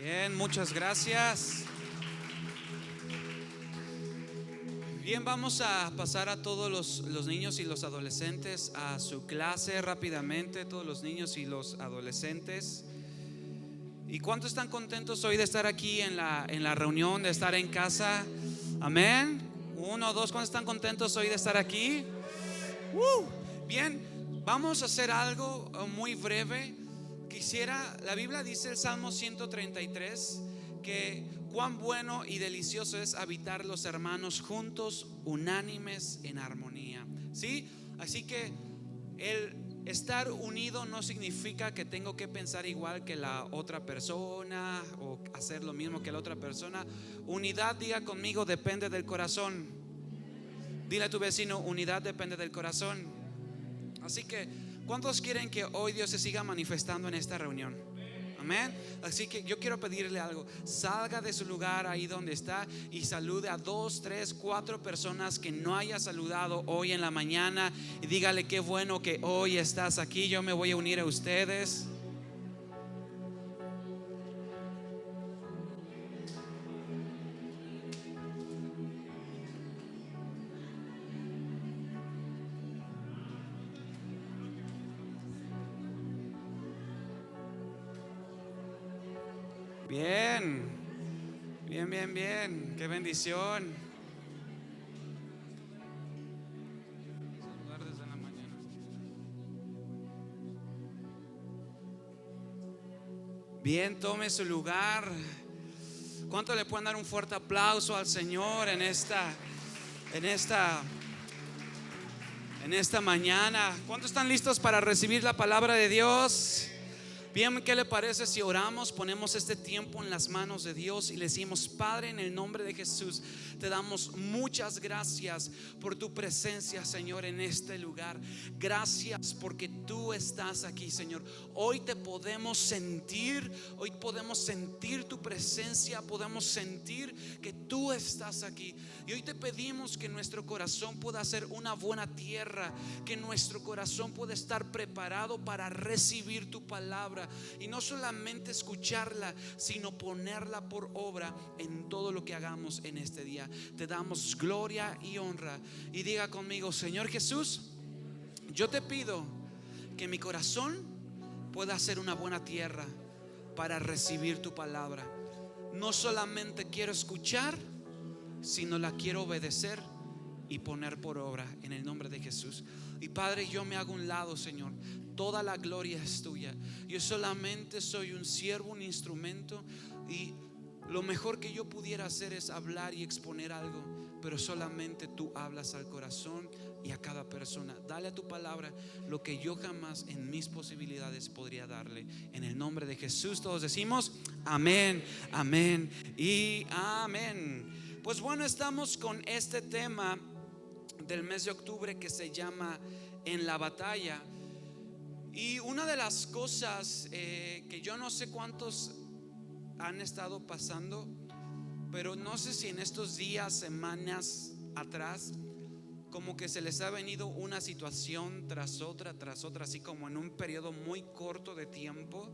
Bien, muchas gracias. Bien, vamos a pasar a todos los niños y los adolescentes a su clase rápidamente, todos los niños y los adolescentes. ¿Y cuántos están contentos hoy de estar aquí en la reunión, de estar en casa? Amén. Uno, dos, ¿cuántos están contentos hoy de estar aquí? Bien, vamos a hacer algo muy breve. La Biblia dice, el Salmo 133, que cuán bueno y delicioso es habitar los hermanos juntos, unánimes en armonía. ¿Sí? Así que el estar unido no significa que tengo que pensar igual que la otra persona o hacer lo mismo que la otra persona. Unidad, diga conmigo, depende del corazón. Dile a tu vecino, unidad depende del corazón. Así que, ¿cuántos quieren que hoy Dios se siga manifestando en esta reunión? Amén. Así que yo quiero pedirle algo. Salga de su lugar ahí donde está y salude a 2, 3, 4 personas que no haya saludado hoy en la mañana. Y dígale qué bueno que hoy estás aquí. Yo me voy a unir a ustedes. Bien, bien, bien, bien. Qué bendición. Saludar desde la mañana. Bien, tome su lugar. ¿Cuánto le pueden dar un fuerte aplauso al Señor en esta mañana? ¿Cuántos están listos para recibir la palabra de Dios? Bien, ¿qué le parece si oramos? Ponemos este tiempo en las manos de Dios y le decimos: Padre, en el nombre de Jesús, te damos muchas gracias por tu presencia, Señor, en este lugar. Gracias porque tú estás aquí, Señor. Hoy te podemos sentir, hoy podemos sentir tu presencia, podemos sentir que tú estás aquí. Y hoy te pedimos que nuestro corazón pueda ser una buena tierra, que nuestro corazón pueda estar preparado para recibir tu palabra. Y no solamente escucharla, sino ponerla por obra en todo lo que hagamos en este día. Te damos gloria y honra. Y diga conmigo: Señor Jesús, yo te pido que mi corazón pueda ser una buena tierra para recibir tu palabra. No solamente quiero escuchar, sino la quiero obedecer y poner por obra en el nombre de Jesús. Y Padre, yo me hago un lado, Señor. Toda la gloria es tuya. Yo solamente soy un siervo, un instrumento, y lo mejor que yo pudiera hacer es hablar y exponer algo, pero solamente tú hablas al corazón y a cada persona. Dale a tu palabra lo que yo jamás en mis posibilidades podría darle. En el nombre de Jesús todos decimos amén, amén y amén. Pues bueno, estamos con este tema del mes de octubre que se llama En la batalla. Y una de las cosas que yo no sé cuántos han estado pasando, pero no sé si en estos días, semanas atrás, como que se les ha venido una situación tras otra, así como en un periodo muy corto de tiempo,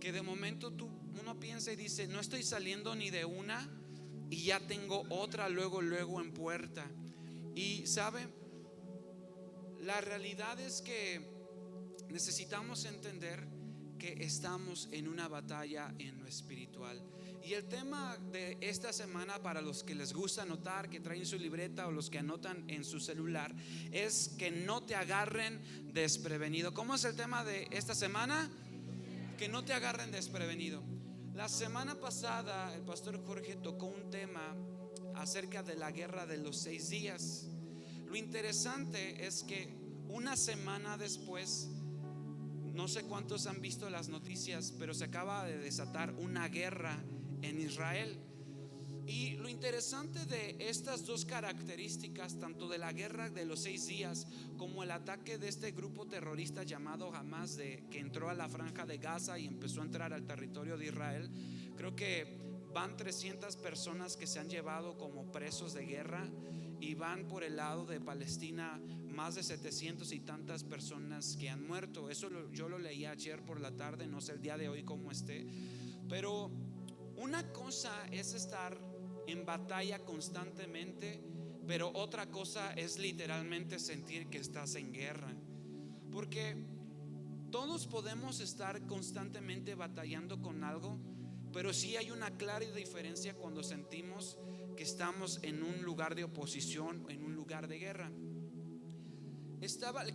que de momento uno piensa y dice: no estoy saliendo ni de una y ya tengo otra luego en puerta. Y sabe, la realidad es que necesitamos entender que estamos en una batalla en lo espiritual. Y el tema de esta semana, para los que les gusta anotar, que traen su libreta, o los que anotan en su celular, es que no te agarren desprevenido. ¿Cómo es el tema de esta semana? Que no te agarren desprevenido. La semana pasada el pastor Jorge tocó un tema acerca de la guerra de los 6 días. Lo interesante es que una semana después, no sé cuántos han visto las noticias, pero se acaba de desatar una guerra en Israel. Y lo interesante de estas dos características, tanto de la guerra de los 6 días como el ataque de este grupo terrorista llamado Hamas, que entró a la franja de Gaza y empezó a entrar al territorio de Israel, creo que van 300 personas que se han llevado como presos de guerra, y van por el lado de Palestina más de 700 y tantas personas que han muerto. Eso yo lo leí ayer por la tarde, no sé el día de hoy cómo esté, pero Una cosa es estar en batalla constantemente, pero otra cosa es literalmente sentir que estás en guerra. Porque todos podemos estar constantemente batallando con algo, pero sí hay una clara diferencia cuando sentimos que estamos en un lugar de oposición, en un lugar de guerra.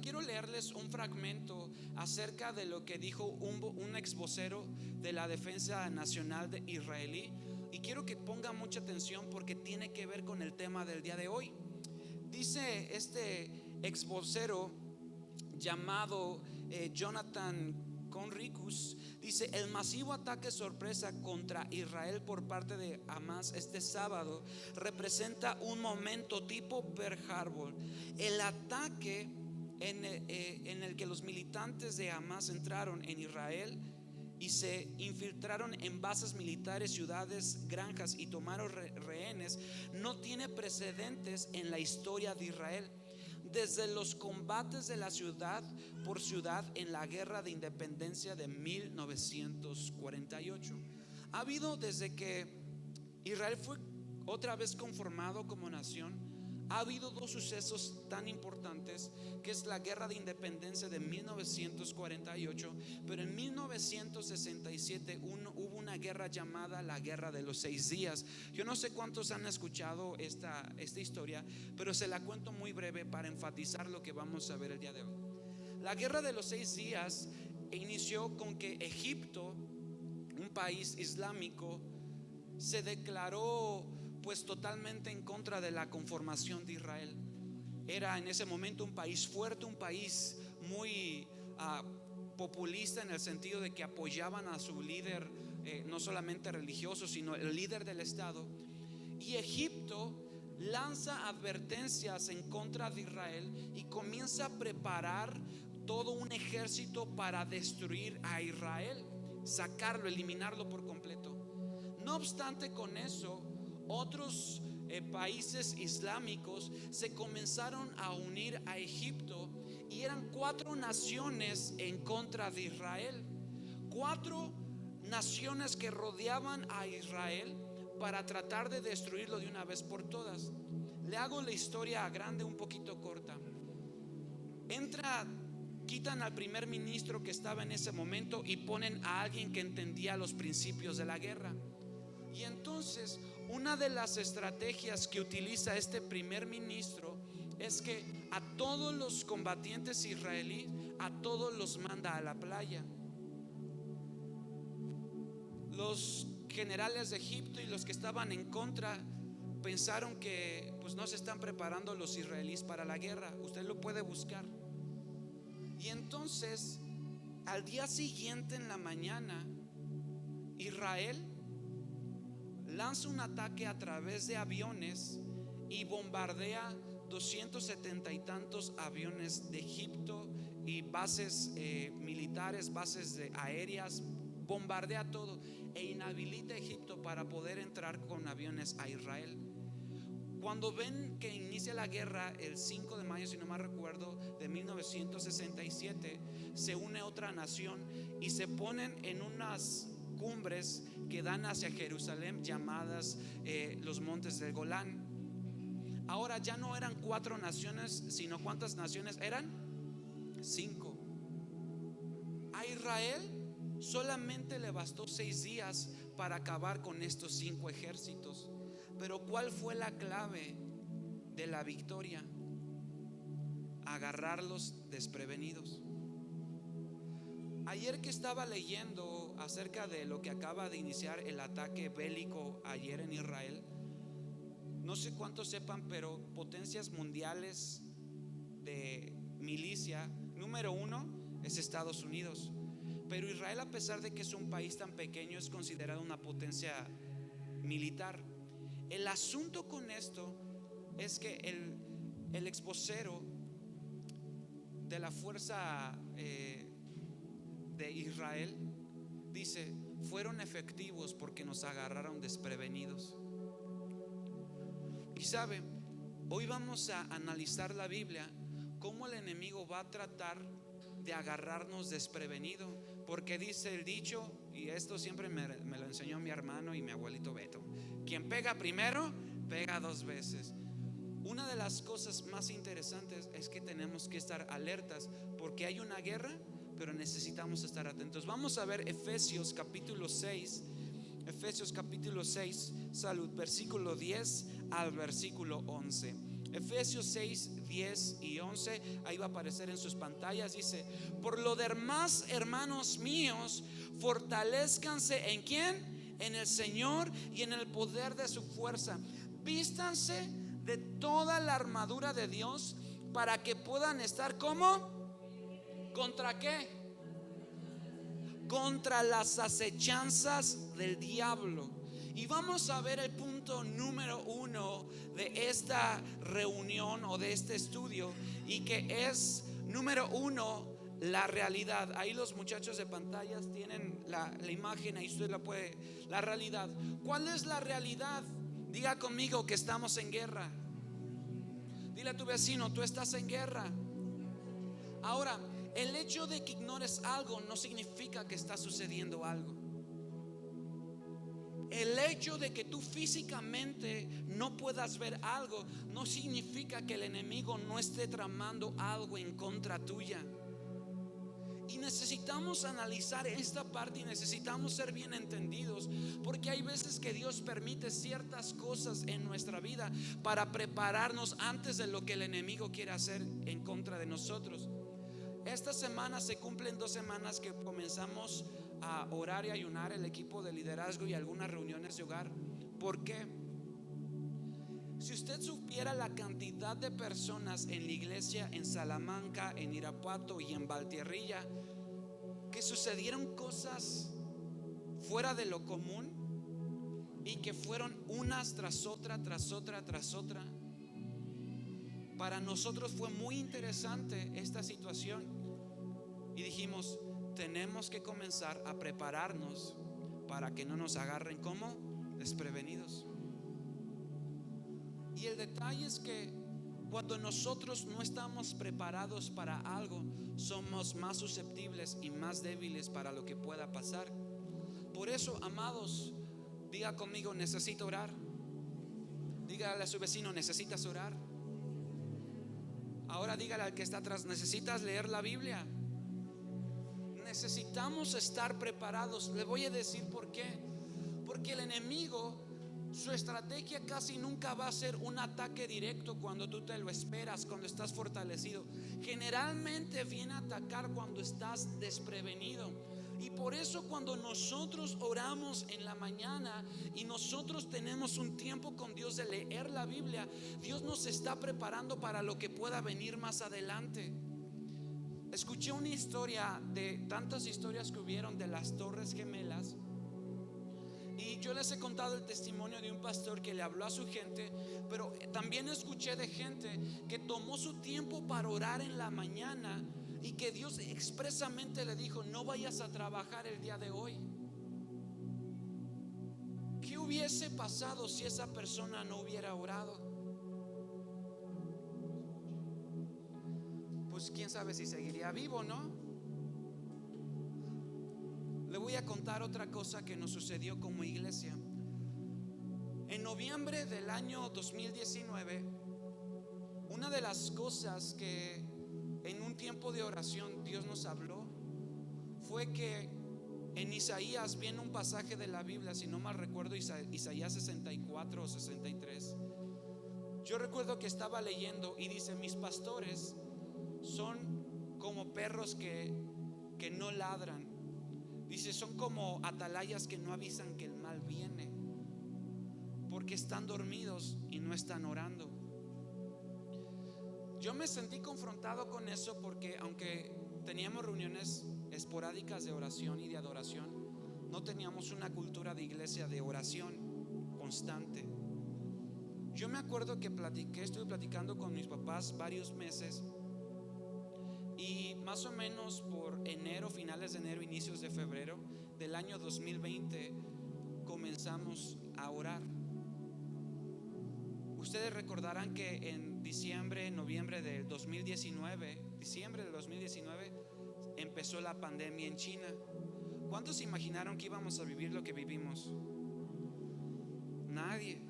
Quiero leerles un fragmento acerca de lo que dijo un ex vocero de la defensa nacional israelí, y quiero que pongan mucha atención porque tiene que ver con el tema del día de hoy. Dice este ex vocero llamado Jonathan Conricus, dice: el masivo ataque sorpresa contra Israel por parte de Hamas este sábado representa un momento tipo Pearl Harbor. El ataque en el que los militantes de Hamas entraron en Israel y se infiltraron en bases militares, ciudades, granjas y tomaron rehenes no tiene precedentes en la historia de Israel. Desde los combates de la ciudad por ciudad en la guerra de independencia de 1948, ha habido, desde que Israel fue otra vez conformado como nación, ha habido dos sucesos tan importantes, que es la guerra de independencia de 1948, pero en 1967 hubo una guerra llamada la guerra de los 6 días. Yo no sé cuántos han escuchado esta historia, pero se la cuento muy breve para enfatizar lo que vamos a ver el día de hoy. La guerra de los 6 días inició con que Egipto, un país islámico, se declaró pues totalmente en contra de la conformación de Israel. Era en ese momento un país fuerte, un país muy populista, en el sentido de que apoyaban a su líder, no solamente religioso, sino el líder del estado. Y Egipto lanza advertencias en contra de Israel y comienza a preparar todo un ejército para destruir a Israel, sacarlo, eliminarlo por completo. No obstante, con eso otros países islámicos se comenzaron a unir a Egipto, y eran 4 naciones en contra de Israel, 4 naciones que rodeaban a Israel para tratar de destruirlo de una vez por todas. Le hago la historia grande un poquito corta. Quitan al primer ministro que estaba en ese momento y ponen a alguien que entendía los principios de la guerra. Y entonces una de las estrategias que utiliza este primer ministro es que a todos los combatientes israelíes, a todos los manda a la playa. Los generales de Egipto y los que estaban en contra pensaron que pues no se están preparando los israelíes para la guerra. Usted lo puede buscar. Y entonces al día siguiente en la mañana, Israel lanza un ataque a través de aviones y bombardea 270 y tantos aviones de Egipto y bases militares, bases aéreas. Bombardea todo e inhabilita a Egipto para poder entrar con aviones a Israel. Cuando ven que inicia la guerra el 5 de mayo, si no mal recuerdo, de 1967, se une otra nación y se ponen en unas cumbres que dan hacia Jerusalén, llamadas los montes del Golán. Ahora ya no eran 4 naciones, sino ¿cuántas naciones eran? 5. A Israel solamente le bastó 6 días para acabar con estos 5 ejércitos. Pero ¿cuál fue la clave de la victoria? Agarrarlos desprevenidos. Ayer que estaba leyendo acerca de lo que acaba de iniciar el ataque bélico ayer en Israel, no sé cuántos sepan, pero potencias mundiales de milicia, número 1 es Estados Unidos. Pero Israel, a pesar de que es un país tan pequeño, es considerado una potencia militar. El asunto con esto es que el ex vocero de la fuerza de Israel dice: fueron efectivos porque nos agarraron desprevenidos. Y sabe, hoy vamos a analizar la Biblia, cómo el enemigo va a tratar de agarrarnos desprevenido, Porque dice el dicho, y esto siempre me lo enseñó mi hermano y mi abuelito Beto: quien pega primero, pega dos veces. Una de las cosas más interesantes es que tenemos que estar alertas, porque hay una guerra, pero necesitamos estar atentos. Vamos a ver Efesios capítulo 6. Efesios capítulo 6, salud, versículo 10 al versículo 11. Efesios 6, 10 y 11. Ahí va a aparecer en sus pantallas. Dice: por lo demás, hermanos míos, fortalezcanse ¿en quién? En el Señor y en el poder de su fuerza. Vístanse de toda la armadura de Dios para que puedan estar ¿cómo? ¿Contra qué? Contra las acechanzas del diablo. Y vamos a ver el punto número 1 de esta reunión o de este estudio, y que es número 1, la realidad. Ahí los muchachos de pantallas tienen la imagen, ahí usted la puede. La realidad. ¿Cuál es la realidad? Diga conmigo que estamos en guerra. Dile a tu vecino: tú estás en guerra. Ahora, el hecho de que ignores algo no significa que está sucediendo algo. El hecho de que tú físicamente no puedas ver algo no significa que el enemigo no esté tramando algo en contra tuya. Y necesitamos analizar esta parte y necesitamos ser bien entendidos, porque hay veces que Dios permite ciertas cosas en nuestra vida para prepararnos antes de lo que el enemigo quiere hacer en contra de nosotros. Esta semana se cumplen 2 semanas que comenzamos a orar y ayunar el equipo de liderazgo y algunas reuniones de hogar. ¿Por qué? Si usted supiera la cantidad de personas en la iglesia en Salamanca, en Irapuato y en Valtierrilla, que sucedieron cosas fuera de lo común y que fueron unas tras otra, tras otra, tras otra. Para nosotros fue muy interesante esta situación y dijimos: tenemos que comenzar a prepararnos para que no nos agarren como desprevenidos. Y el detalle es que cuando nosotros no estamos preparados para algo, somos más susceptibles y más débiles para lo que pueda pasar. Por eso, amados, diga conmigo: necesito orar. Dígale a su vecino: necesitas orar. Ahora dígale al que está atrás: necesitas leer la Biblia. Necesitamos estar preparados. Le voy a decir por qué. Porque el enemigo, su estrategia casi nunca va a ser un ataque directo cuando tú te lo esperas, cuando estás fortalecido. Generalmente viene a atacar cuando estás desprevenido. Y por eso cuando nosotros oramos en la mañana y nosotros tenemos un tiempo con Dios de leer la Biblia, Dios nos está preparando para lo que pueda venir más adelante. Escuché una historia de tantas historias que hubieron de las Torres Gemelas, y yo les he contado el testimonio de un pastor que le habló a su gente, pero también escuché de gente que tomó su tiempo para orar en la mañana y que Dios expresamente le dijo: no vayas a trabajar el día de hoy. ¿Qué hubiese pasado si esa persona no hubiera orado? Pues quién sabe si seguiría vivo, ¿no? Le voy a contar otra cosa que nos sucedió como iglesia. En noviembre del año 2019, una de las cosas que en un tiempo de oración Dios nos habló fue que en Isaías viene un pasaje de la Biblia, si no mal recuerdo, Isaías 64 o 63. Yo recuerdo que estaba leyendo y dice: mis pastores son como perros que no ladran. Dice: son como atalayas que no avisan que el mal viene, porque están dormidos y no están orando. Yo me sentí confrontado con eso, porque aunque teníamos reuniones esporádicas de oración y de adoración, no teníamos una cultura de iglesia de oración constante. Yo me acuerdo que estuve platicando con mis papás varios meses, y más o menos por enero, finales de enero, inicios de febrero del año 2020, comenzamos a orar. Ustedes recordarán que en noviembre del 2019, empezó la pandemia en China. ¿Cuántos imaginaron que íbamos a vivir lo que vivimos? Nadie.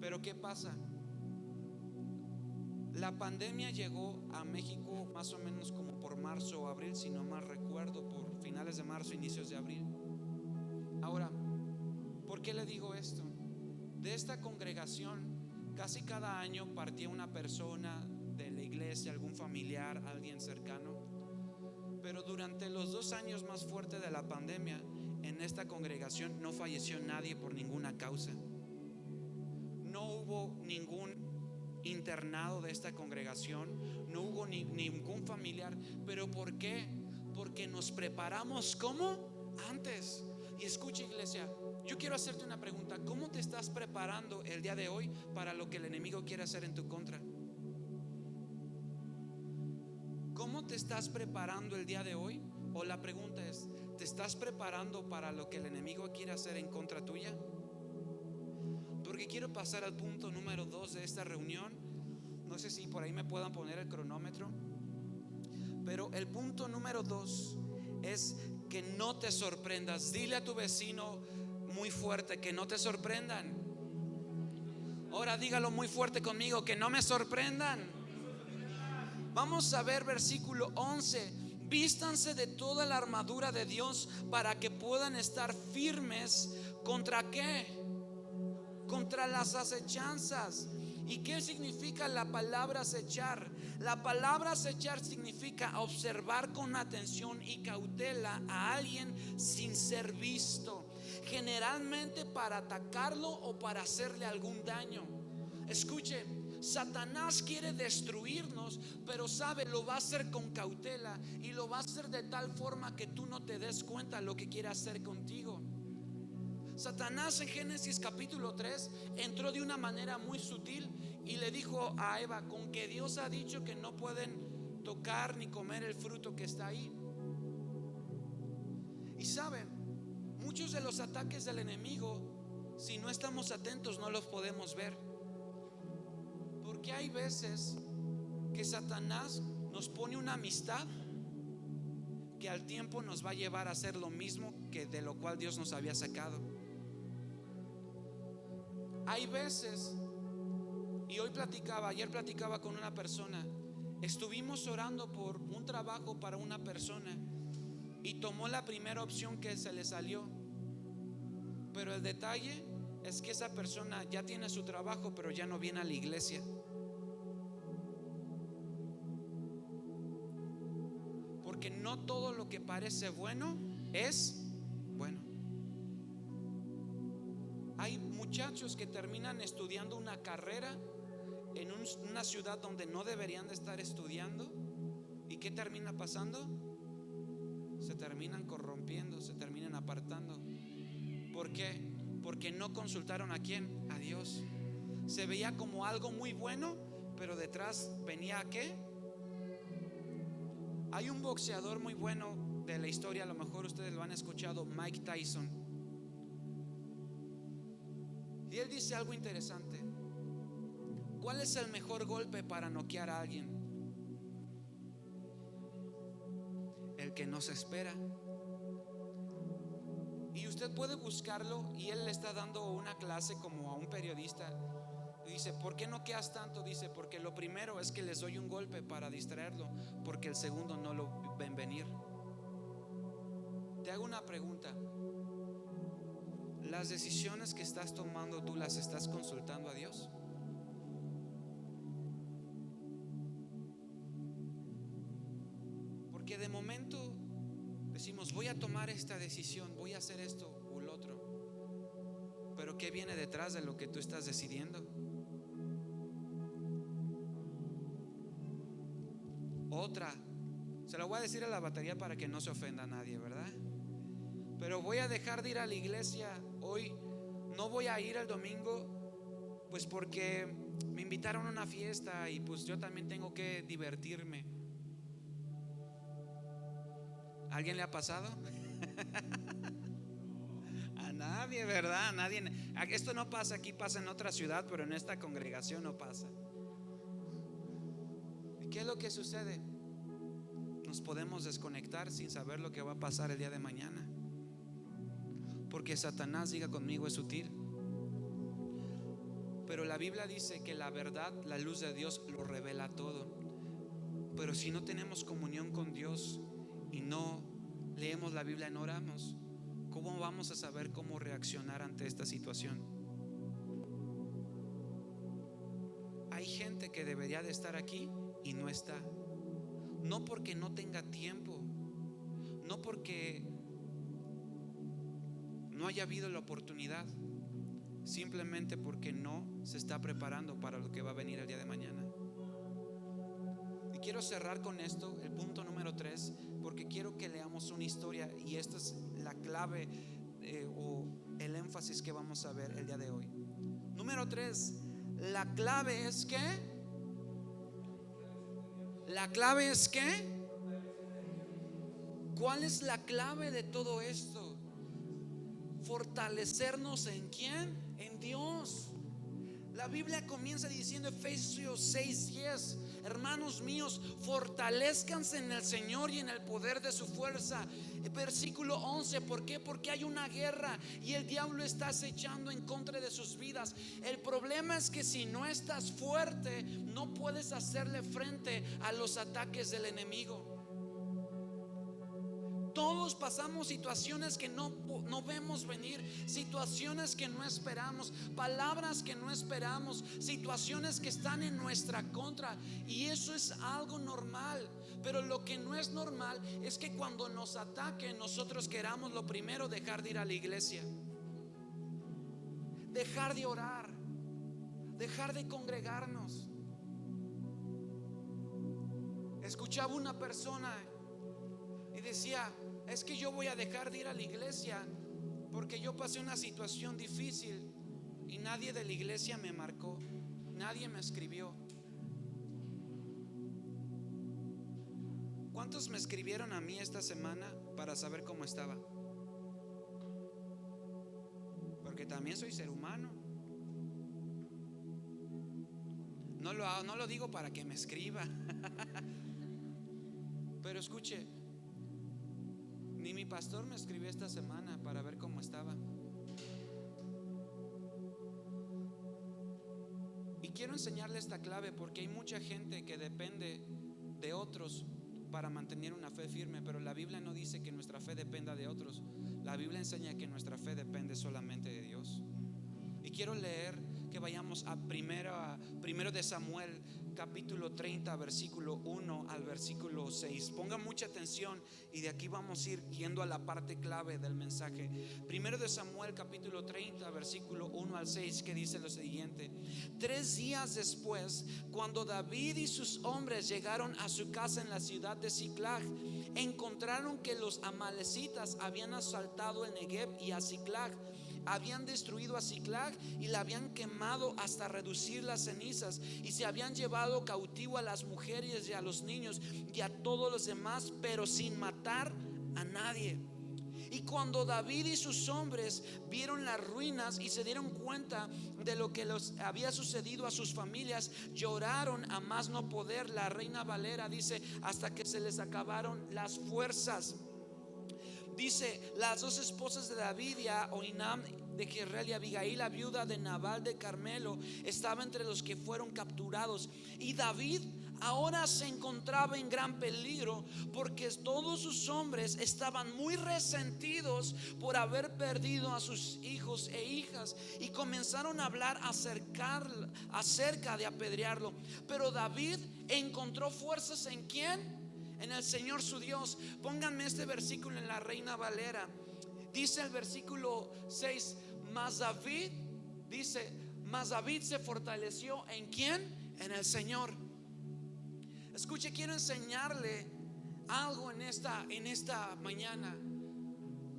Pero ¿qué pasa? La pandemia llegó a México más o menos como por marzo o abril, si no mal recuerdo, por finales de marzo, inicios de abril. Ahora, ¿por qué le digo esto? De esta congregación, casi cada año partía una persona de la iglesia, algún familiar, alguien cercano. Pero durante los 2 años más fuertes de la pandemia, en esta congregación no falleció nadie por ninguna causa. No hubo ningún internado de esta congregación, no hubo ningún familiar. ¿Pero por qué? Porque nos preparamos como antes. Y escucha, iglesia, yo quiero hacerte una pregunta. ¿Cómo te estás preparando el día de hoy para lo que el enemigo quiere hacer en tu contra? ¿Cómo te estás preparando el día de hoy? O la pregunta es, ¿te estás preparando para lo que el enemigo quiere hacer en contra tuya? Porque quiero pasar al punto número 2 de esta reunión. No sé si por ahí me puedan poner el cronómetro. Pero el punto número 2 es que no te sorprendas. Dile a tu vecino muy fuerte que no te sorprendan. Ahora dígalo muy fuerte conmigo, que no me sorprendan. Vamos a ver versículo 11. Vístanse de toda la armadura de Dios para que puedan estar firmes. ¿Contra qué? Contra las acechanzas. ¿Y qué significa la palabra acechar? La palabra acechar significa observar con atención y cautela a alguien sin ser visto, generalmente para atacarlo o para hacerle algún daño. Escuche, Satanás quiere destruirnos, pero sabe, lo va a hacer con cautela y lo va a hacer de tal forma que tú no te des cuenta lo que quiere hacer contigo. Satanás en Génesis capítulo 3 entró de una manera muy sutil y le dijo a Eva: con que Dios ha dicho que no pueden tocar ni comer el fruto que está ahí. Y saben, muchos de los ataques del enemigo, si no estamos atentos, no los podemos ver. Porque hay veces que Satanás nos pone una amistad que al tiempo nos va a llevar a hacer lo mismo que de lo cual Dios nos había sacado. Hay veces, y ayer platicaba con una persona. Estuvimos orando por un trabajo para una persona y tomó la primera opción que se le salió. Pero el detalle es que esa persona ya tiene su trabajo, pero ya no viene a la iglesia. Porque no todo lo que parece bueno es bueno. Hay muchachos que terminan estudiando una carrera en una ciudad donde no deberían de estar estudiando. ¿Y qué termina pasando? Se terminan corrompiendo, se terminan apartando. ¿Por qué? Porque no consultaron ¿a quién? A Dios. Se veía como algo muy bueno, pero detrás venía ¿a qué? Hay un boxeador muy bueno de la historia, a lo mejor ustedes lo han escuchado, Mike Tyson. Y él dice algo interesante. ¿Cuál es el mejor golpe para noquear a alguien? El que no se espera. Y usted puede buscarlo, y él le está dando una clase como a un periodista. Y dice: ¿por qué noqueas tanto? Dice: porque lo primero es que les doy un golpe para distraerlo, porque el segundo no lo ven venir. Te hago una pregunta. ¿Las decisiones que estás tomando tú las estás consultando a Dios? Porque de momento decimos: voy a tomar esta decisión, voy a hacer esto o lo otro. Pero ¿qué viene detrás de lo que tú estás decidiendo? Otra, se lo voy a decir a la batería para que no se ofenda a nadie, ¿verdad? Pero voy a dejar de ir a la iglesia hoy. No voy a ir el domingo, pues porque me invitaron a una fiesta y pues yo también tengo que divertirme. ¿A alguien le ha pasado? A nadie, ¿verdad? A nadie. Esto no pasa aquí, pasa en otra ciudad, pero en esta congregación no pasa. ¿Y qué es lo que sucede? nos podemos desconectar sin saber lo que va a pasar el día de mañana. Porque Satanás, diga conmigo, es sutil. Pero la Biblia dice que la verdad, la luz de Dios lo revela todo. Pero si no tenemos comunión con Dios y no leemos la Biblia, no oramos, ¿cómo vamos a saber cómo reaccionar ante esta situación? Hay gente que debería de estar aquí y no está. No porque no tenga tiempo, no porque no haya habido la oportunidad, simplemente porque no se está preparando para lo que va a venir el día de mañana. Y quiero cerrar con esto, el punto número 3, porque quiero que leamos una historia, y esta es la clave o el énfasis que vamos a ver el día de hoy. Número 3, la clave es que ¿cuál es la clave de todo esto? Fortalecernos ¿en quién? En Dios. La Biblia comienza diciendo, Efesios 6:10, hermanos míos, fortalezcanse en el Señor y en el poder de su fuerza. Versículo 11, ¿por qué? Porque hay una guerra y el diablo está acechando en contra de sus vidas. El problema es que si no estás fuerte, no puedes hacerle frente a los ataques del enemigo. Todos pasamos situaciones que no vemos venir, situaciones que no esperamos, palabras que no esperamos, situaciones que están en nuestra contra, y eso es algo normal. Pero lo que no es normal es que cuando nos ataquen, nosotros queramos lo primero dejar de ir a la iglesia, dejar de orar, dejar de congregarnos. Escuchaba una persona y decía, es que yo voy a dejar de ir a la iglesia porque yo pasé una situación difícil y nadie de la iglesia me marcó, nadie me escribió. ¿Cuántos me escribieron a mí esta semana para saber cómo estaba? Porque también soy ser humano. No lo digo para que me escriba. Pero escuche, ni mi pastor me escribió esta semana para ver cómo estaba. Y quiero enseñarle esta clave porque hay mucha gente que depende de otros para mantener una fe firme, pero la Biblia no dice que nuestra fe dependa de otros. La Biblia enseña que nuestra fe depende solamente de Dios. Y quiero leer que vayamos a primero de Samuel, capítulo 30, versículo 1 al versículo 6. Pongan mucha atención y de aquí vamos a ir yendo a la parte clave del mensaje. Primero de Samuel, capítulo 30, versículo 1 al 6, que dice lo siguiente: 3 días después, cuando David y sus hombres llegaron a su casa en la ciudad de Siclag, encontraron que los amalecitas habían asaltado el Negev y a Siclag. Habían destruido a Siclag y la habían quemado hasta reducir las cenizas, y se habían llevado cautivo a las mujeres y a los niños y a todos los demás, pero sin matar a nadie. Y cuando David y sus hombres vieron las ruinas y se dieron cuenta de lo que les había sucedido a sus familias, lloraron a más no poder. La Reina Valera dice, hasta que se les acabaron las fuerzas. Dice, las 2 esposas de David, Oinam de Jezreel y Abigail, la viuda de Nabal de Carmelo, estaba entre los que fueron capturados. Y David ahora se encontraba en gran peligro, porque todos sus hombres estaban muy resentidos por haber perdido a sus hijos e hijas, y comenzaron a hablar acerca de apedrearlo. Pero David encontró fuerzas ¿en quién? En el Señor su Dios. Pónganme este versículo en la Reina Valera. Dice el versículo 6, mas David se fortaleció ¿en quién? En el Señor. Escuche, quiero enseñarle algo en esta mañana.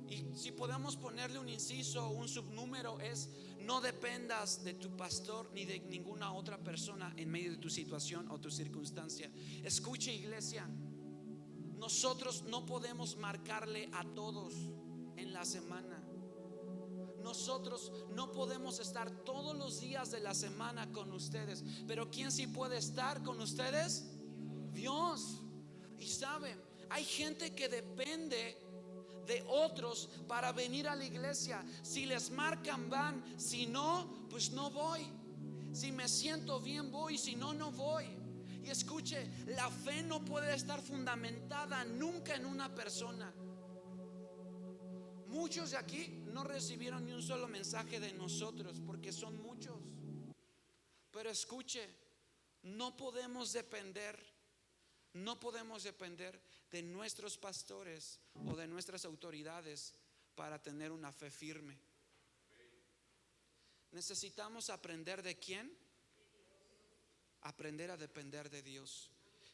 Y si podemos ponerle un inciso, un subnúmero, es: no dependas de tu pastor ni de ninguna otra persona en medio de tu situación o tu circunstancia. Escuche, iglesia, nosotros no podemos marcarle a todos en la semana. Nosotros no podemos estar todos los días de la semana con ustedes. Pero ¿quién sí puede estar con ustedes? Dios. Y saben, Hay gente que depende de otros para venir a la iglesia. Si les marcan, van. Si no, pues no voy. Si me siento bien, voy. Si no, no voy. Y escuche, la fe no puede estar fundamentada nunca en una persona. Muchos de aquí no recibieron ni un solo mensaje de nosotros, porque son muchos. Pero escuche, no podemos depender de nuestros pastores o de nuestras autoridades para tener una fe firme. Necesitamos aprender ¿de quién? Aprender a depender de Dios.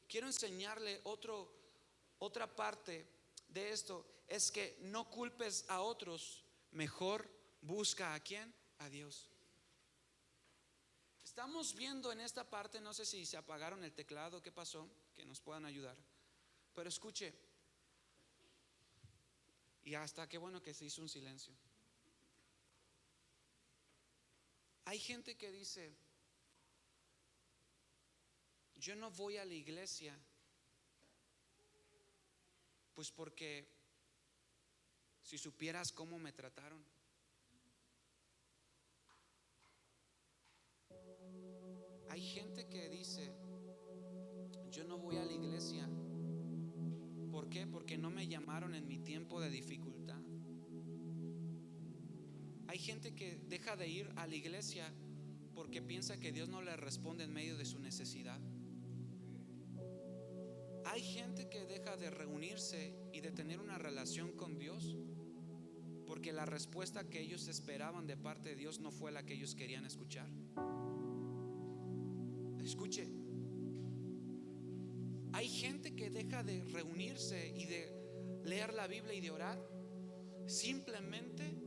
Quiero enseñarle otra parte de esto. Es que no culpes a otros, mejor busca ¿a quién? A Dios. Estamos viendo en esta parte, no sé si se apagaron el teclado, qué pasó, que nos puedan ayudar. Pero escuche, y hasta qué bueno que se hizo un silencio. Hay gente que dice: yo no voy a la iglesia pues porque si supieras cómo me trataron. Hay gente que dice: yo no voy a la iglesia. ¿Por qué? Porque no me llamaron en mi tiempo de dificultad. Hay gente que deja de ir a la iglesia porque piensa que Dios no le responde en medio de su necesidad. Hay gente que deja de reunirse y de tener una relación con Dios porque la respuesta que ellos esperaban de parte de Dios no fue la que ellos querían escuchar. Escuche, hay gente que deja de reunirse y de leer la Biblia y de orar simplemente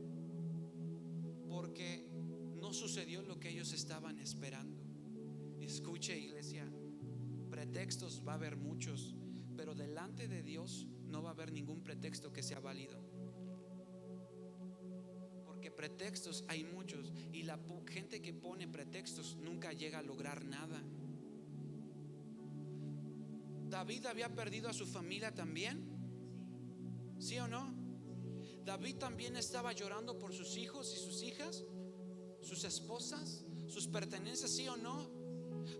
porque no sucedió lo que ellos estaban esperando. Escuche, iglesia, pretextos va a haber muchos, pero delante de Dios no va a haber ningún pretexto que sea válido. Porque pretextos hay muchos, y la gente que pone pretextos nunca llega a lograr nada. David había perdido a su familia también, ¿sí o no? David también estaba llorando por sus hijos y sus hijas, sus esposas, sus pertenencias, ¿sí o no?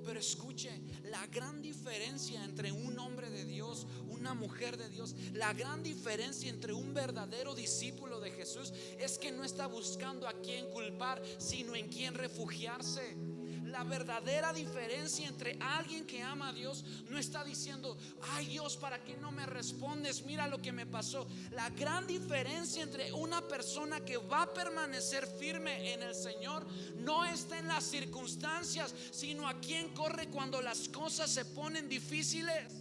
Pero escuche, la gran diferencia entre un hombre de Dios, una mujer de Dios, la gran diferencia entre un verdadero discípulo de Jesús es que no está buscando a quién culpar, sino en quién refugiarse. La verdadera diferencia entre alguien que ama a Dios no está diciendo: ay Dios, ¿para qué no me respondes? Mira lo que me pasó. La gran diferencia entre una persona que va a permanecer firme en el Señor no está en las circunstancias, sino a quien corre cuando las cosas se ponen difíciles.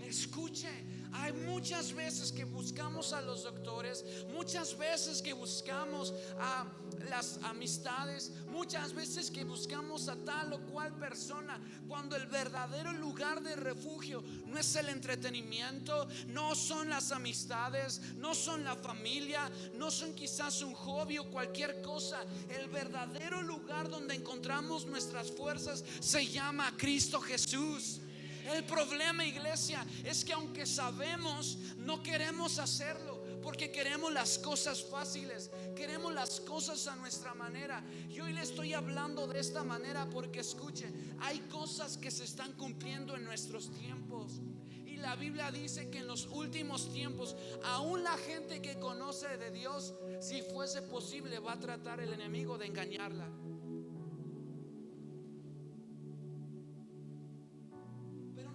Escuche, hay muchas veces que buscamos a los doctores, muchas veces que buscamos a las amistades, muchas veces que buscamos a tal o cual persona, cuando el verdadero lugar de refugio no es el entretenimiento, no son las amistades, no son la familia, no son quizás un hobby o cualquier cosa. El verdadero lugar donde encontramos nuestras fuerzas se llama Cristo Jesús. El problema, iglesia, es que aunque sabemos, no queremos hacerlo porque queremos las cosas fáciles, queremos las cosas a nuestra manera. Y hoy le estoy hablando de esta manera porque escuche, hay cosas que se están cumpliendo en nuestros tiempos. Y la Biblia dice que en los últimos tiempos, aún la gente que conoce de Dios, si fuese posible, va a tratar el enemigo de engañarla.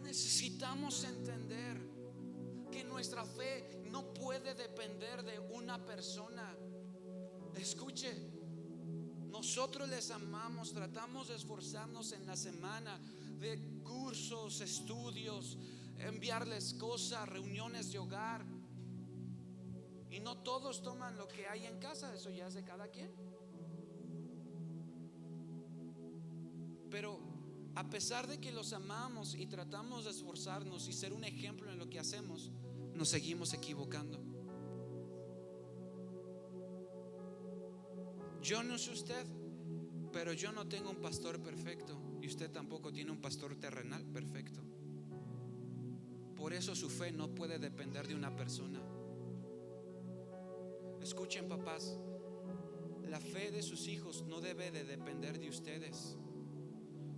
Necesitamos entender que nuestra fe no puede depender de una persona. Escuche, nosotros les amamos, tratamos de esforzarnos en la semana de cursos, estudios, enviarles cosas, reuniones de hogar. Y no todos toman lo que hay en casa, eso ya es de cada quien. Pero a pesar de que los amamos y tratamos de esforzarnos y ser un ejemplo en lo que hacemos, nos seguimos equivocando. Yo no sé usted, pero yo no tengo un pastor perfecto, y usted tampoco tiene un pastor terrenal perfecto. Por Por eso su fe no puede depender de una persona. Escuchen, papás, la fe de sus hijos no debe de depender de ustedes.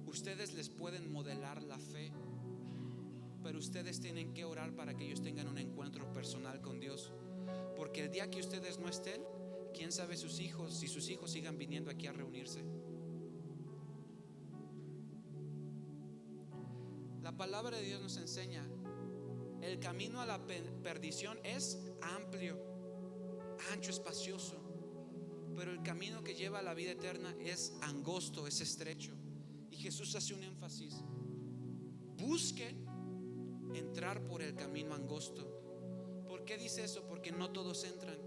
Ustedes les pueden modelar la fe, pero ustedes tienen que orar para que ellos tengan un encuentro personal con Dios. Porque el día que ustedes no estén, quién sabe sus hijos, si sus hijos sigan viniendo aquí a reunirse. La palabra de Dios nos enseña: el camino a la perdición es amplio, ancho, espacioso, pero el camino que lleva a la vida eterna es angosto, es estrecho. Y Jesús hace un énfasis: busquen entrar por el camino angosto. ¿Por qué dice eso? Porque no todos entran.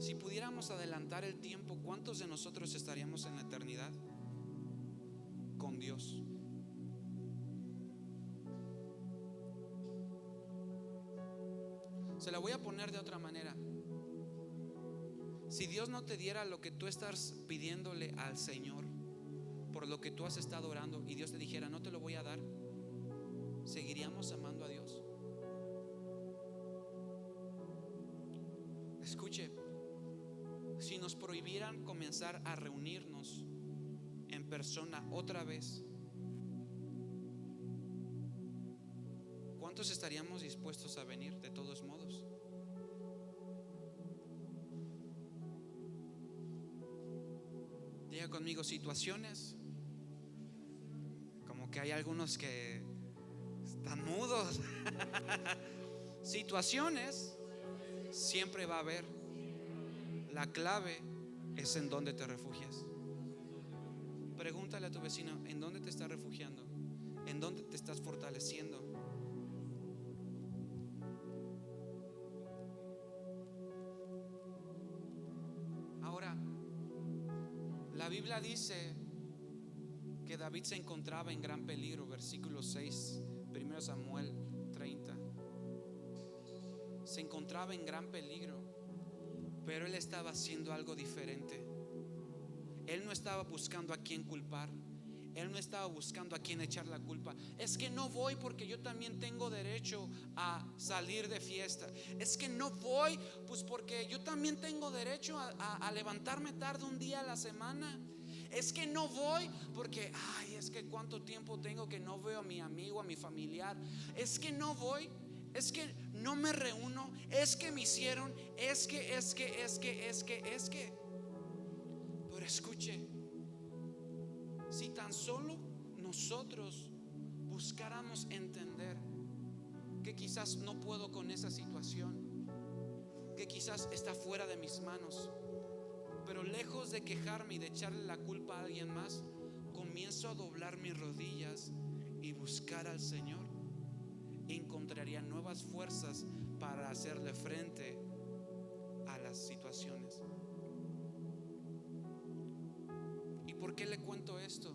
Si pudiéramos adelantar el tiempo, ¿cuántos de nosotros estaríamos en la eternidad con Dios? Se la voy a poner de otra manera. Si Dios no te diera lo que tú estás pidiéndole al Señor, por lo que tú has estado orando, y Dios te dijera: no te lo voy a dar, ¿seguiríamos amando a Dios? Escuche, si nos prohibieran comenzar a reunirnos en persona otra vez, ¿cuántos estaríamos dispuestos a venir de todos modos? Diga conmigo: situaciones. Como que hay algunos que están mudos. Situaciones siempre va a haber. La clave es en dónde te refugias. Pregúntale a tu vecino: ¿en dónde te estás refugiando? ¿En dónde te estás fortaleciendo? Ahora, la Biblia dice que David se encontraba en gran peligro. Versículo 6, 1 Samuel 30. Se encontraba en gran peligro, pero él estaba haciendo algo diferente. Él no estaba buscando a quién culpar. Él no estaba buscando a quién echar la culpa. Es que no voy porque yo también tengo derecho a salir de fiesta. Es que no voy pues porque yo también tengo derecho a levantarme tarde un día a la semana. Es que no voy porque es que cuánto tiempo tengo que no veo a mi amigo, a mi familiar. Es que no voy, es que no me reúno, es que me hicieron, es que. Pero escuche, si tan solo nosotros buscáramos entender que quizás no puedo con esa situación, que quizás está fuera de mis manos, pero lejos de quejarme y de echarle la culpa a alguien más, comienzo a doblar mis rodillas y buscar al Señor, encontraría nuevas fuerzas para hacerle frente a las situaciones. ¿Y por qué le cuento esto?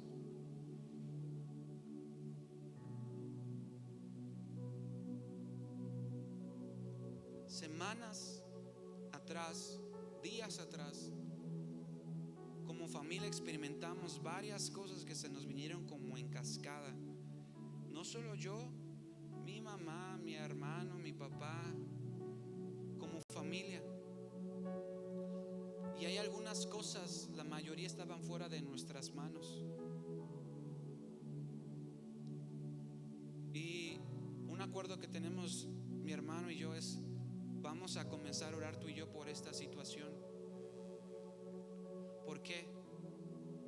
Semanas atrás, días atrás, como familia experimentamos varias cosas que se nos vinieron como en cascada. No solo yo, mi mamá, mi hermano, mi papá, como familia. Y hay algunas cosas, la mayoría estaban fuera de nuestras manos. Y un acuerdo que tenemos mi hermano y yo es: vamos a comenzar a orar tú y yo por esta situación. ¿Por qué?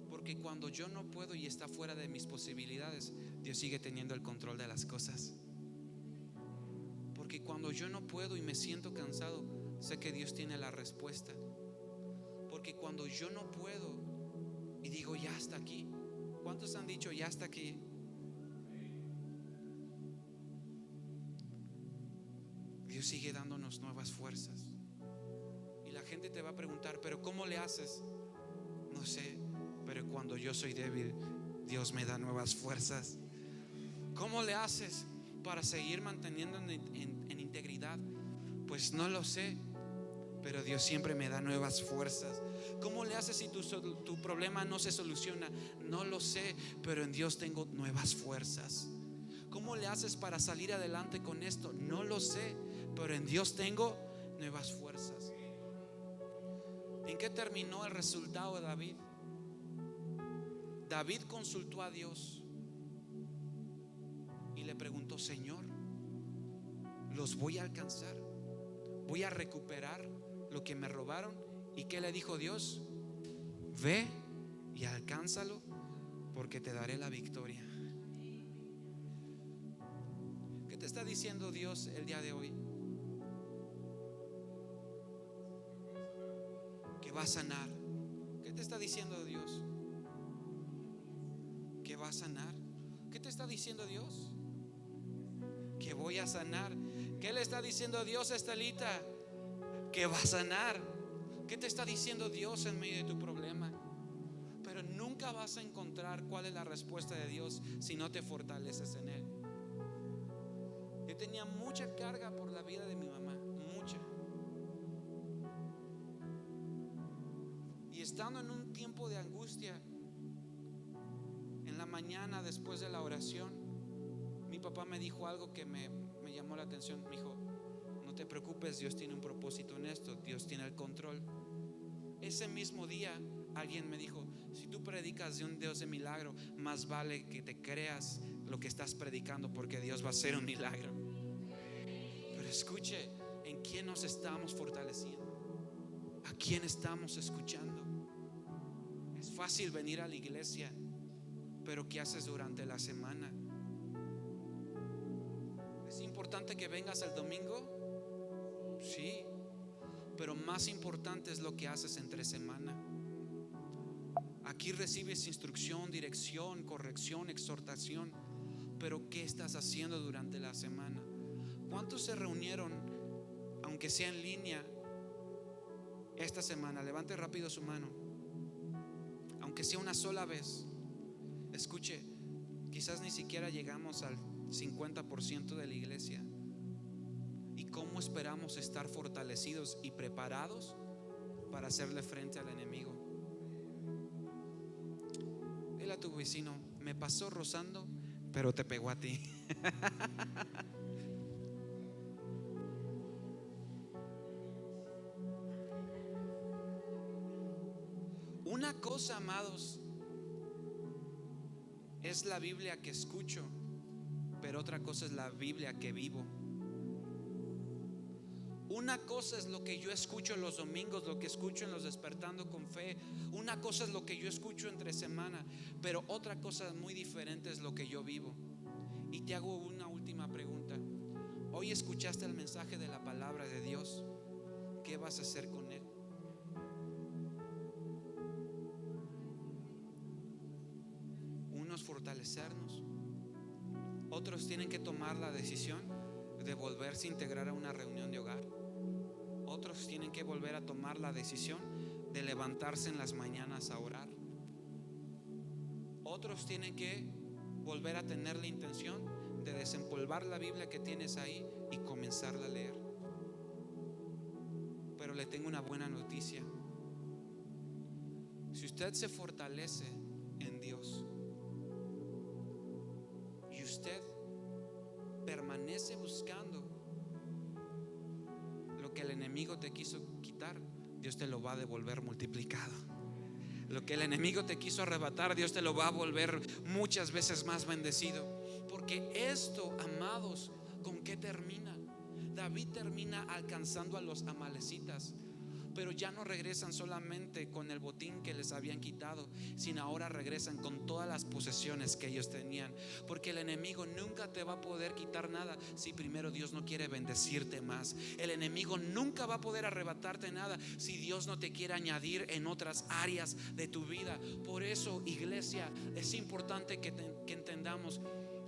Porque cuando yo no puedo y está fuera de mis posibilidades, Dios sigue teniendo el control de las cosas. Porque cuando yo no puedo y me siento cansado, sé que Dios tiene la respuesta. Porque cuando yo no puedo y digo ya hasta aquí, ¿cuántos han dicho ya hasta aquí? Dios sigue dándonos nuevas fuerzas. Y la gente te va a preguntar: ¿pero cómo le haces? No sé, pero cuando yo soy débil, Dios me da nuevas fuerzas. ¿Cómo le haces para seguir manteniendo en integridad? Pues no lo sé, pero Dios siempre me da nuevas fuerzas. ¿Cómo le haces si tu problema no se soluciona? No lo sé, pero en Dios tengo nuevas fuerzas. ¿Cómo le haces para salir adelante con esto? No lo sé, pero en Dios tengo nuevas fuerzas. ¿En qué terminó el resultado de David? David consultó a Dios y le preguntó: Señor, ¿los voy a alcanzar? ¿Voy a recuperar lo que me robaron? ¿Y qué le dijo Dios? Ve y alcánzalo, porque te daré la victoria. ¿Qué te está diciendo Dios el día de hoy? Que va a sanar. ¿Qué te está diciendo Dios? Que va a sanar. ¿Qué te está diciendo Dios? Que voy a sanar. ¿Qué le está diciendo Dios a Estelita? Que va a sanar. ¿Qué te está diciendo Dios en medio de tu problema? Pero nunca vas a encontrar cuál es la respuesta de Dios si no te fortaleces en Él. Yo tenía mucha carga por la vida de mi mamá, mucha. Y estando en un tiempo de angustia, en la mañana después de la oración, mi papá me dijo algo que me llamó la atención. Me dijo: no te preocupes, Dios tiene un propósito en esto, Dios tiene el control. Ese mismo día alguien me dijo: si tú predicas de un Dios de milagro, más vale que te creas lo que estás predicando, porque Dios va a hacer un milagro. Pero escuche, ¿en quién nos estamos fortaleciendo? ¿A quién estamos escuchando? Es fácil venir a la iglesia, pero ¿qué haces durante la semana? ¿Es importante que vengas el domingo? Sí, pero más importante es lo que haces entre semana. Aquí recibes instrucción, dirección, corrección, exhortación, pero ¿qué estás haciendo durante la semana? ¿Cuántos se reunieron, aunque sea en línea, esta semana? Levante rápido su mano. Aunque sea una sola vez. Escuche, quizás ni siquiera llegamos al 50% de la iglesia. ¿Y cómo esperamos estar fortalecidos y preparados para hacerle frente al enemigo? Dile a tu vecino: me pasó rozando, pero te pegó a ti. Una cosa, amados, es la Biblia que escucho, pero otra cosa es la Biblia que vivo. Una cosa es lo que yo escucho los domingos, lo que escucho en los Despertando con Fe. Una cosa es lo que yo escucho entre semana, pero otra cosa muy diferente es lo que yo vivo. Y te hago una última pregunta. Hoy escuchaste el mensaje de la palabra de Dios. ¿Qué vas a hacer con él? Unos fortalecernos, otros tienen que tomar la decisión de volverse a integrar a una reunión de hogar. Otros tienen que volver a tomar la decisión de levantarse en las mañanas a orar. Otros tienen que volver a tener la intención de desempolvar la Biblia que tienes ahí y comenzarla a leer. Pero le tengo una buena noticia. Si usted se fortalece en Dios y usted permanece buscando lo que el enemigo te quiso quitar, Dios te lo va a devolver multiplicado. Lo que el enemigo te quiso arrebatar, Dios te lo va a volver muchas veces más bendecido. Porque esto, amados, ¿con qué termina? David termina alcanzando a los amalecitas, pero ya no regresan solamente con el botín que les habían quitado, sino ahora regresan con todas las posesiones que ellos tenían. Porque el enemigo nunca te va a poder quitar nada si primero Dios no quiere bendecirte más. El enemigo nunca va a poder arrebatarte nada si Dios no te quiere añadir en otras áreas de tu vida. Por eso, iglesia, es importante que entendamos: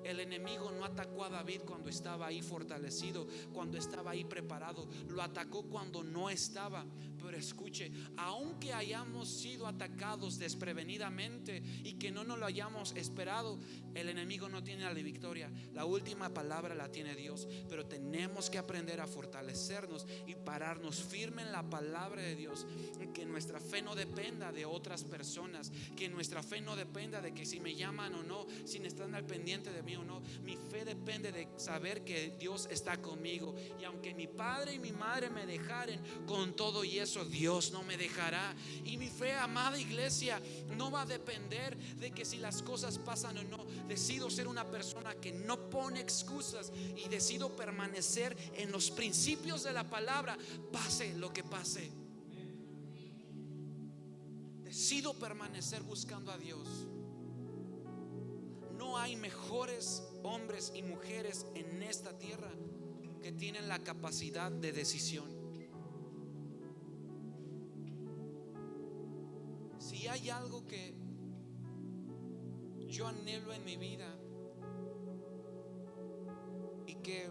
El enemigo no atacó a David cuando estaba ahí fortalecido, cuando estaba ahí preparado. Lo atacó cuando no estaba. Pero escuche, aunque hayamos sido atacados desprevenidamente y que no nos lo hayamos esperado, el enemigo no tiene la victoria. La última palabra la tiene Dios. Pero tenemos que aprender a fortalecernos y pararnos firme en la palabra de Dios. Que nuestra fe no dependa de otras personas, que nuestra fe no dependa de que si me llaman o no, si están al pendiente de mí o no. Mi fe depende de saber que Dios está conmigo. Y aunque mi padre y mi madre me dejaren, con todo y eso Dios no me dejará. Y mi fe, amada iglesia, no va a depender de que si las cosas pasan o no. Decido ser una persona que no pone excusas y decido permanecer en los principios de la palabra, pase lo que pase. Decido permanecer buscando a Dios. No hay mejores hombres y mujeres en esta tierra que tienen la capacidad de decisión. Si hay algo que yo anhelo en mi vida y que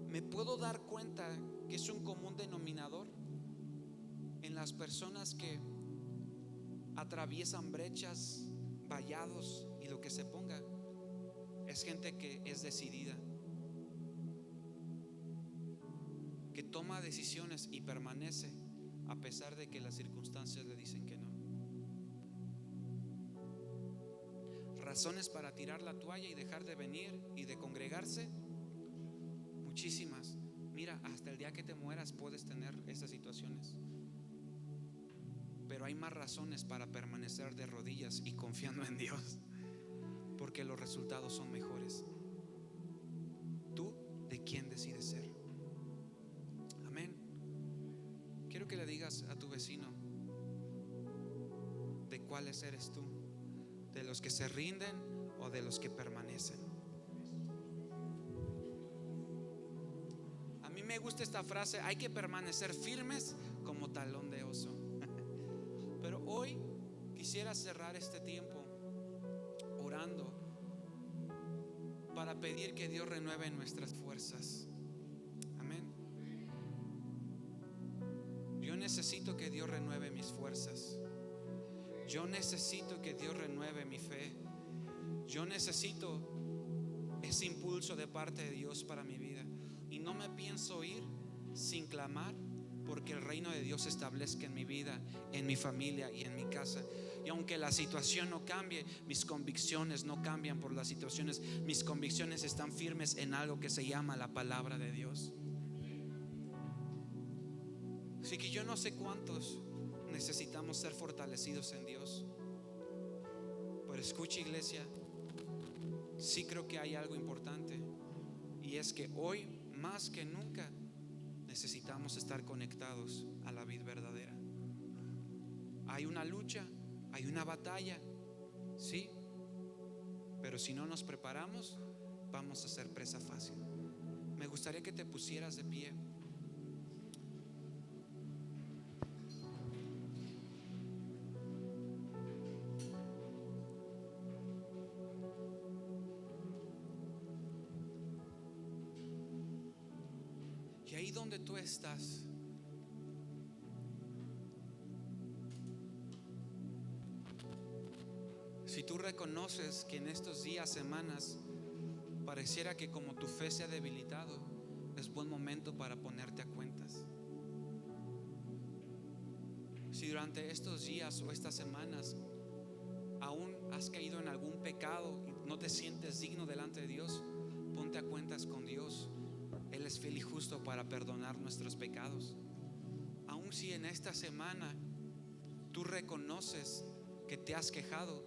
me puedo dar cuenta que es un común denominador en las personas que atraviesan brechas, vallados y lo que se ponga, es gente que es decidida, que toma decisiones y permanece a pesar de que las circunstancias le dicen que no. Razones para tirar la toalla y dejar de venir y de congregarse, muchísimas. Mira, hasta el día que te mueras puedes tener esas situaciones. Pero hay más razones para permanecer de rodillas y confiando en Dios, porque los resultados son mejores. ¿Tú de quién decides ser? Amén. Quiero que le digas a tu vecino, ¿de cuáles eres tú? ¿De los que se rinden o de los que permanecen? A mí me gusta esta frase: hay que permanecer firmes como talón de oso. Pero hoy quisiera cerrar este tiempo orando para pedir que Dios renueve nuestras fuerzas. Amén. Yo necesito que Dios renueve mis fuerzas. Yo necesito que Dios renueve mi fe. Yo necesito ese impulso de parte de Dios para mi vida. Y no me pienso ir sin clamar porque el reino de Dios se establezca en mi vida, en mi familia y en mi casa. Y aunque la situación no cambie, mis convicciones no cambian por las situaciones. Mis convicciones están firmes en algo que se llama la palabra de Dios. Así que yo no sé cuántos necesitamos ser fortalecidos en Dios, pero escucha, iglesia, sí creo que hay algo importante, y es que hoy más que nunca necesitamos estar conectados a la vid verdadera. Hay una lucha, hay una batalla, sí, pero si no nos preparamos, vamos a ser presa fácil. Me gustaría que te pusieras de pie. Y ahí donde tú estás, si tú reconoces que en estos días, semanas, pareciera que como tu fe se ha debilitado, es buen momento para ponerte a cuentas. Si durante estos días o estas semanas aún has caído en algún pecado y no te sientes digno delante de Dios, ponte a cuentas con Dios. Él es fiel y justo para perdonar nuestros pecados. Aun si en esta semana tú reconoces que te has quejado,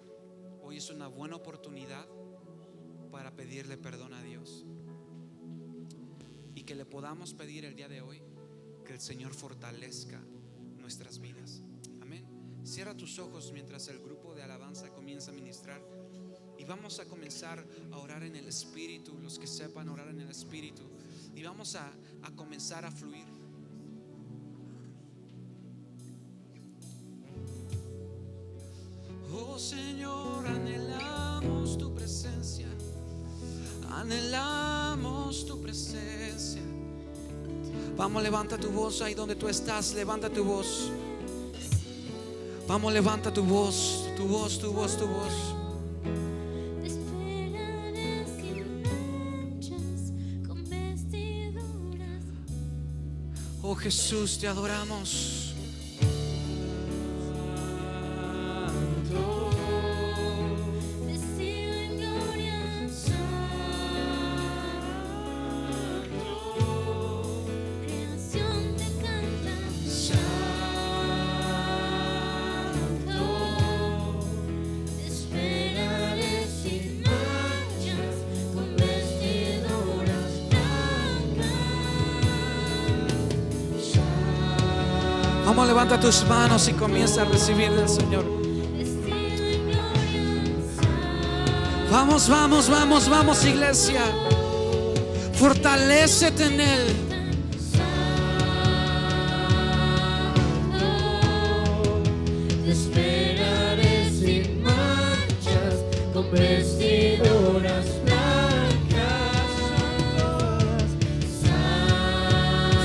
hoy es una buena oportunidad para pedirle perdón a Dios, y que le podamos pedir el día de hoy que el Señor fortalezca nuestras vidas. Amén. Cierra tus ojos mientras el grupo de alabanza comienza a ministrar, y vamos a comenzar a orar en el Espíritu, los que sepan orar en el Espíritu, y vamos a comenzar a fluir. Oh Señor, anhelamos tu presencia, Anhelamos tu presencia. Vamos, levanta tu voz ahí donde tú estás. Levanta tu voz. Vamos, levanta tu voz, tu voz, tu voz, tu voz. Te esperaré sin manchas, con vestiduras. Oh Jesús, te adoramos. Vestido en gloria, creación te canta, te esperaré sin manchas, con vestiduras blancas. Vamos, levanta tus manos y comienza a recibir del Señor. Vestido en gloria, Vamos, vamos, vamos, vamos, iglesia. Fortalécete en Él. te esperaré sin manchas, con vestiduras blancas.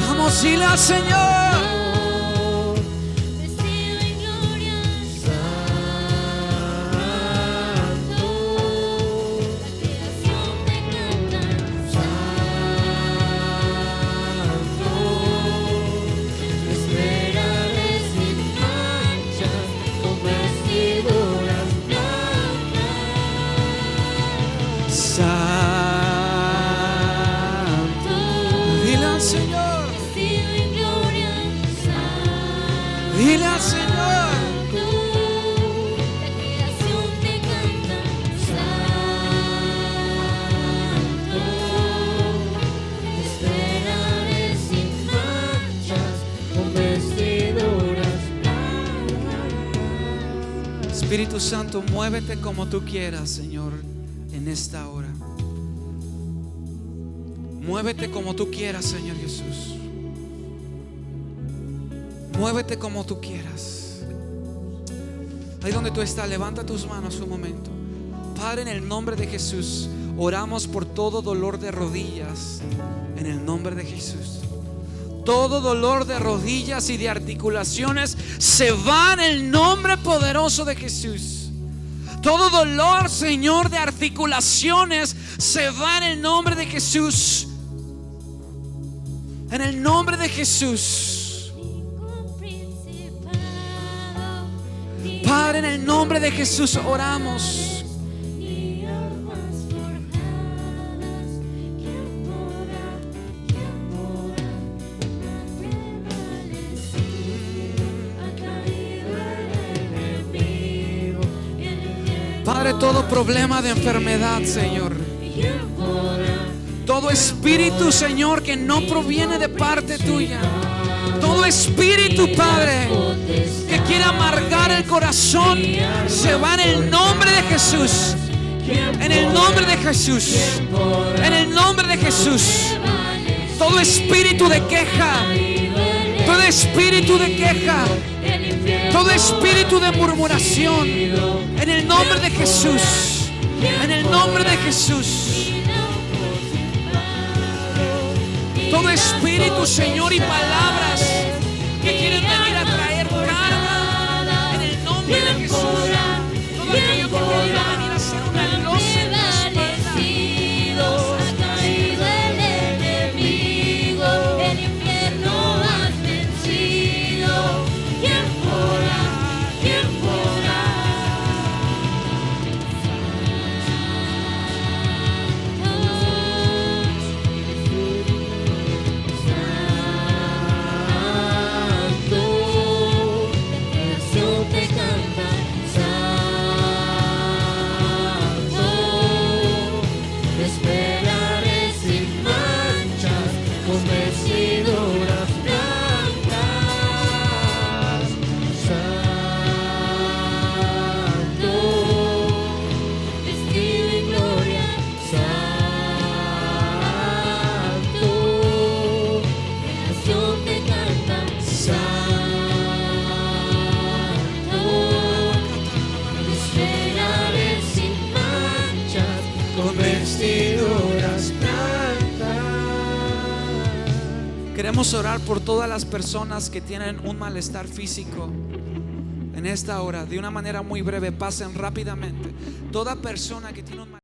Vamos, dile al Señor. Vestido en gloria, la creación te canta, te esperaré sin manchas, con vestiduras blancas. Santo. Dile al Señor. Vestido en gloria, Dile al Señor. la creación te canta, santo. Te esperaré sin manchas, con vestiduras blancas. Espíritu Santo, muévete como tú quieras, Señor, en esta hora. Muévete como tú quieras, Señor Jesús. Muévete como tú quieras. Ahí donde tú estás, levanta tus manos un momento. Padre, en el nombre de Jesús, oramos por todo dolor de rodillas. En el nombre de Jesús. Todo dolor de rodillas y de articulaciones se va en el nombre poderoso de Jesús. Todo dolor, Señor, de articulaciones se va en el nombre de Jesús. En el nombre de Jesús. Padre, en el nombre de Jesús oramos. Y armas forjadas, ¿quién podrá prevalecer? Ha caído el enemigo y el infierno. Padre, todo problema de enfermedad, Señor. ¿Quién podrá? Todo espíritu, Señor, que no proviene de parte tuya. Todo espíritu, Padre, que quiera amargar el corazón, se va en el nombre de Jesús. En el nombre de Jesús. En el nombre de Jesús. Todo espíritu de queja, todo espíritu de queja, todo espíritu de murmuración, en el nombre de Jesús. En el nombre de Jesús. Todo espíritu, Señor, y palabras que quieren venir a traer carga, en el nombre de Jesús. Todo aquello que quiera venir a hacer una losa en la espalda. Ha caído el enemigo, el infierno has vencido. ¿Quién podrá? ¿Quién podrá? Con vestiduras Queremos orar por todas las personas que tienen un malestar físico. En esta hora, de una manera muy breve, pasen rápidamente. Toda persona que tiene un malestar